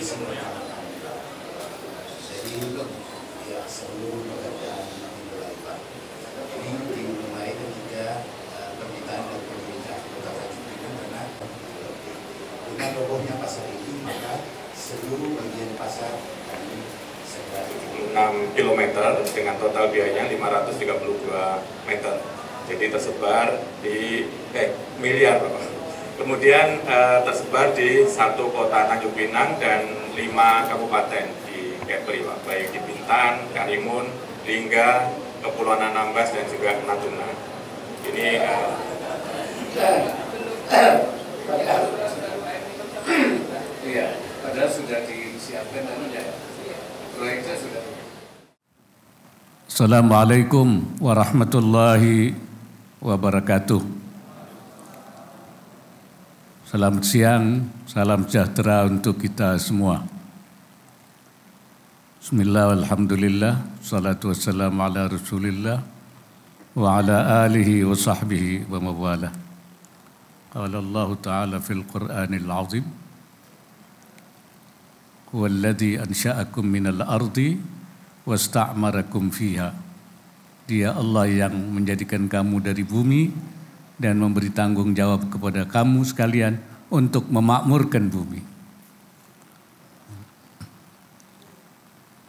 diselenggarakan. Jadi ya seluruh pekerjaan dimulai Pak. Ini dimulai ketika permintaan dan permintaan Kota Tanjung Pinang karena dengan robohnya pasar ini maka seluruh bagian pasar kami segera 6 km dengan total biayanya 532 meter. Jadi tersebar di miliar. Kemudian tersebar di 1 kota Tanjung Pinang dan 5 kabupaten di Kepri, Pak. Baik di Bintan, Karimun, Lingga, Kepulauan Anambas dan juga Natuna. Ini iya, padahal sudah disiapkan namanya. Proyeknya sudah. Assalamualaikum warahmatullahi wabarakatuh. Selamat siang, salam sejahtera untuk kita semua. Bismillah, alhamdulillah, salatu wassalamu ala rasulillah wa ala alihi wa sahbihi wa mawalah. Qala Allah Ta'ala fil Qur'anil Azim, huwallazi ansha'akum minal ardi wasta'marakum fiha. Dia Allah yang menjadikan kamu dari bumi dan memberi tanggung jawab kepada kamu sekalian untuk memakmurkan bumi.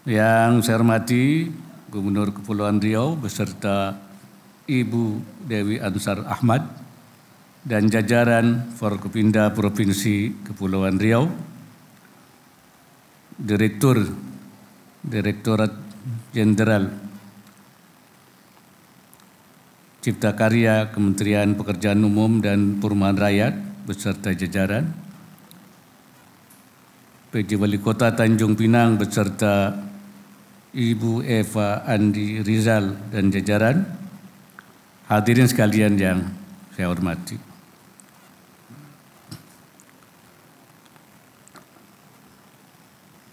Yang saya hormati Gubernur Kepulauan Riau beserta Ibu Dewi Ansar Ahmad dan jajaran Forkopimda Provinsi Kepulauan Riau, Direktorat Jenderal Cipta Karya Kementerian Pekerjaan Umum dan Perumahan Rakyat beserta jajaran, PJ Wali Kota Tanjung Pinang beserta Ibu Eva Andi Rizal dan jajaran, hadirin sekalian yang saya hormati.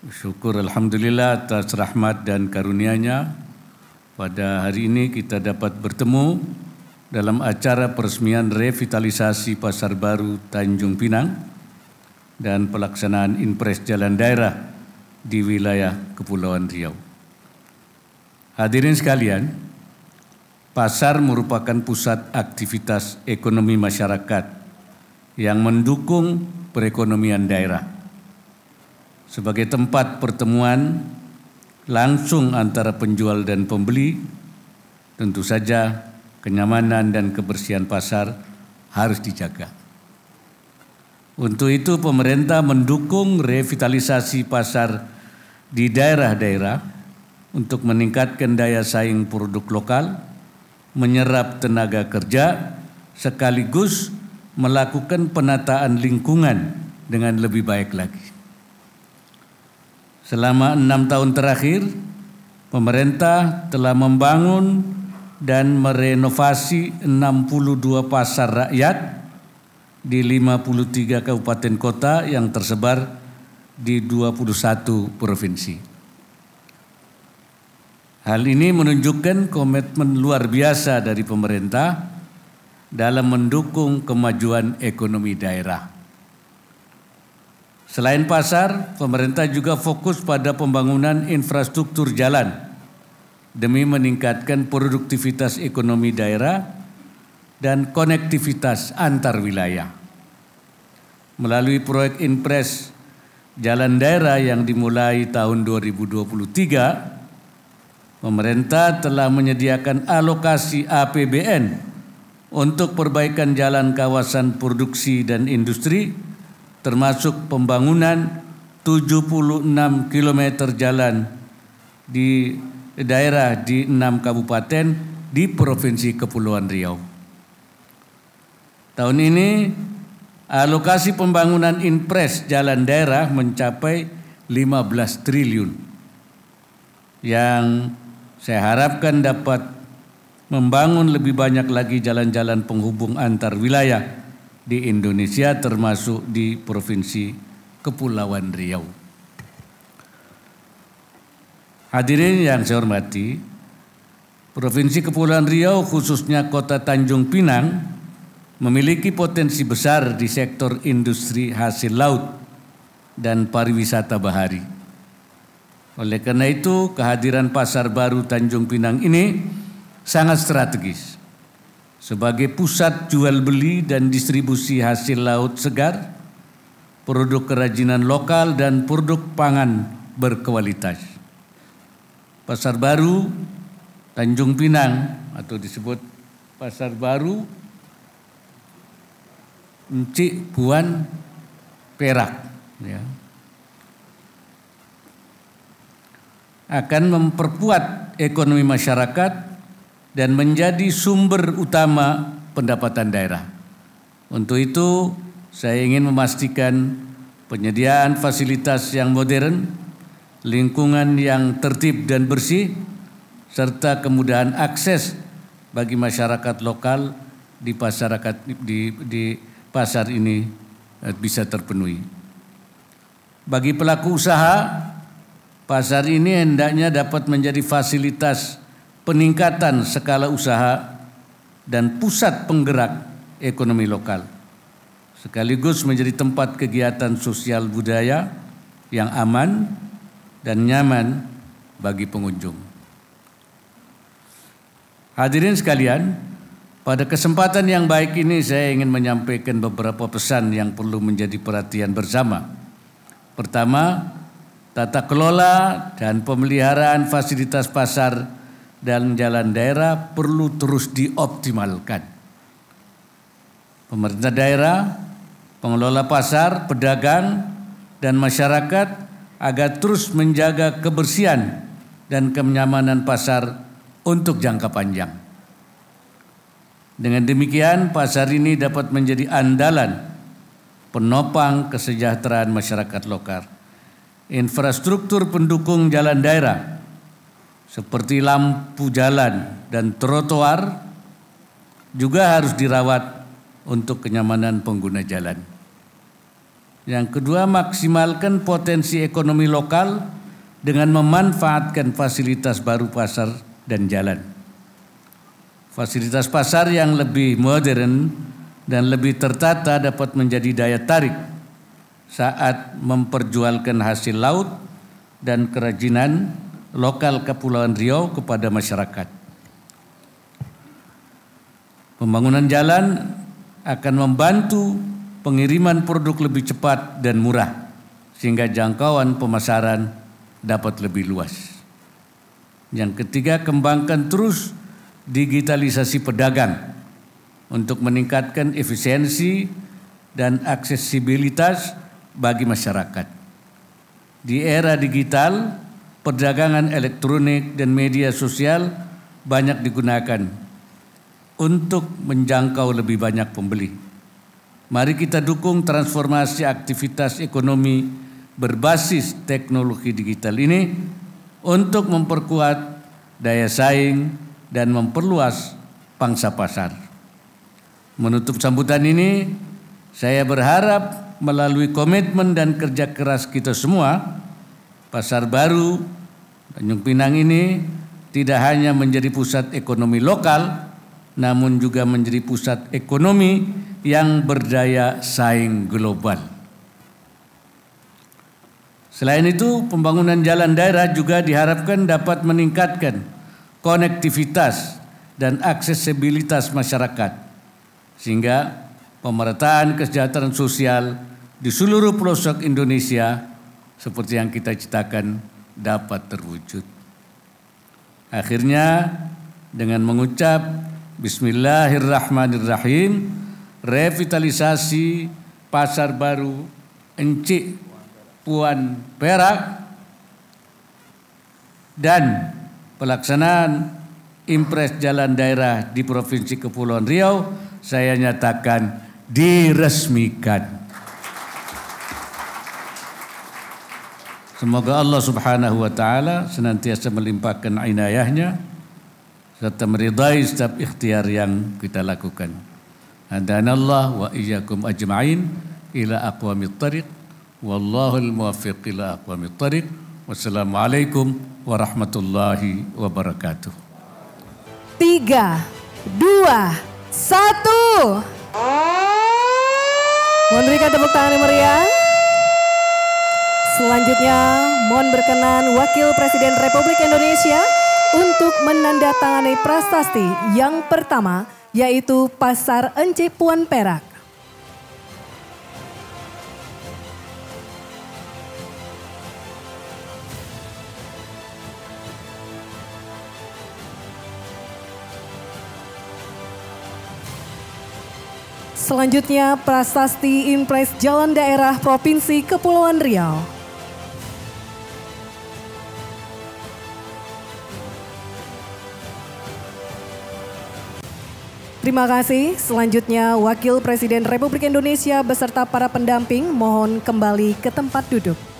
Syukur alhamdulillah atas rahmat dan karunia-Nya, pada hari ini kita dapat bertemu dalam acara peresmian revitalisasi Pasar Baru Tanjung Pinang dan pelaksanaan Impres Jalan Daerah di wilayah Kepulauan Riau. Hadirin sekalian, pasar merupakan pusat aktivitas ekonomi masyarakat yang mendukung perekonomian daerah. Sebagai tempat pertemuan langsung antara penjual dan pembeli, tentu saja kenyamanan dan kebersihan pasar harus dijaga. Untuk itu pemerintah mendukung revitalisasi pasar di daerah-daerah untuk meningkatkan daya saing produk lokal, menyerap tenaga kerja, sekaligus melakukan penataan lingkungan dengan lebih baik lagi. Selama 6 tahun terakhir, pemerintah telah membangun dan merenovasi 62 pasar rakyat di 53 kabupaten kota yang tersebar di 21 provinsi. Hal ini menunjukkan komitmen luar biasa dari pemerintah dalam mendukung kemajuan ekonomi daerah. Selain pasar, pemerintah juga fokus pada pembangunan infrastruktur jalan demi meningkatkan produktivitas ekonomi daerah dan konektivitas antar wilayah. Melalui proyek Impres Jalan Daerah yang dimulai tahun 2023, pemerintah telah menyediakan alokasi APBN untuk perbaikan jalan kawasan produksi dan industri, termasuk pembangunan 76 km jalan di daerah di 6 kabupaten di Provinsi Kepulauan Riau. Tahun ini alokasi pembangunan Impres Jalan Daerah mencapai 15 triliun yang saya harapkan dapat membangun lebih banyak lagi jalan-jalan penghubung antar wilayah di Indonesia termasuk di Provinsi Kepulauan Riau. Hadirin yang saya hormati, Provinsi Kepulauan Riau khususnya Kota Tanjung Pinang memiliki potensi besar di sektor industri hasil laut dan pariwisata bahari. Oleh karena itu, kehadiran Pasar Baru Tanjung Pinang ini sangat strategis sebagai pusat jual beli dan distribusi hasil laut segar, produk kerajinan lokal dan produk pangan berkualitas. Pasar Baru Tanjung Pinang atau disebut Pasar Baru Encik Puan Perak, ya, akan memperkuat ekonomi masyarakat dan menjadi sumber utama pendapatan daerah. Untuk itu, saya ingin memastikan penyediaan fasilitas yang modern, lingkungan yang tertib dan bersih, serta kemudahan akses bagi masyarakat lokal di pasar ini bisa terpenuhi. Bagi pelaku usaha, pasar ini hendaknya dapat menjadi fasilitas peningkatan skala usaha dan pusat penggerak ekonomi lokal, sekaligus menjadi tempat kegiatan sosial budaya yang aman dan nyaman bagi pengunjung. Hadirin sekalian, pada kesempatan yang baik ini saya ingin menyampaikan beberapa pesan yang perlu menjadi perhatian bersama. Pertama, tata kelola dan pemeliharaan fasilitas pasar dan jalan daerah perlu terus dioptimalkan. Pemerintah daerah, pengelola pasar, pedagang, dan masyarakat agar terus menjaga kebersihan dan kenyamanan pasar untuk jangka panjang. Dengan demikian, pasar ini dapat menjadi andalan penopang kesejahteraan masyarakat lokal. Infrastruktur pendukung jalan daerah seperti lampu jalan dan trotoar juga harus dirawat untuk kenyamanan pengguna jalan. Yang kedua, maksimalkan potensi ekonomi lokal dengan memanfaatkan fasilitas baru pasar dan jalan. Fasilitas pasar yang lebih modern dan lebih tertata dapat menjadi daya tarik saat memperjualkan hasil laut dan kerajinan lokal Kepulauan Riau kepada masyarakat. Pembangunan jalan akan membantu pengiriman produk lebih cepat dan murah, sehingga jangkauan pemasaran dapat lebih luas. Yang ketiga, kembangkan terus digitalisasi pedagang untuk meningkatkan efisiensi dan aksesibilitas bagi masyarakat. Di era digital, perdagangan elektronik dan media sosial banyak digunakan untuk menjangkau lebih banyak pembeli. Mari kita dukung transformasi aktivitas ekonomi berbasis teknologi digital ini untuk memperkuat daya saing dan memperluas pangsa pasar. Menutup sambutan ini, saya berharap melalui komitmen dan kerja keras kita semua, Pasar Baru Tanjung Pinang ini tidak hanya menjadi pusat ekonomi lokal, namun juga menjadi pusat ekonomi yang berdaya saing global. Selain itu, pembangunan jalan daerah juga diharapkan dapat meningkatkan konektivitas dan aksesibilitas masyarakat, sehingga pemerataan kesejahteraan sosial di seluruh pelosok Indonesia seperti yang kita citakan dapat terwujud. Akhirnya, dengan mengucap Bismillahirrahmanirrahim, revitalisasi Pasar Baru Encik Puan Perak dan pelaksanaan Impres Jalan Daerah di Provinsi Kepulauan Riau saya nyatakan diresmikan. Semoga Allah Subhanahu wa taala senantiasa melimpahkan inayahnya serta meridai setiap ikhtiar yang kita lakukan. Hadanallah wa iyyakum ajma'in ila aqwamit thariq. Wallahul muwaffiq ila aqwamit thariq. Wassalamualaikum warahmatullahi wabarakatuh. 3, 2, 1. Mohon berikan tepuk tangan yang meriah. Selanjutnya, mohon berkenan Wakil Presiden Republik Indonesia untuk menandatangani prasasti yang pertama, yaitu Pasar Encik Puan Perak. Selanjutnya, prasasti Impres Jalan Daerah Provinsi Kepulauan Riau. Terima kasih. Selanjutnya, Wakil Presiden Republik Indonesia beserta para pendamping mohon kembali ke tempat duduk.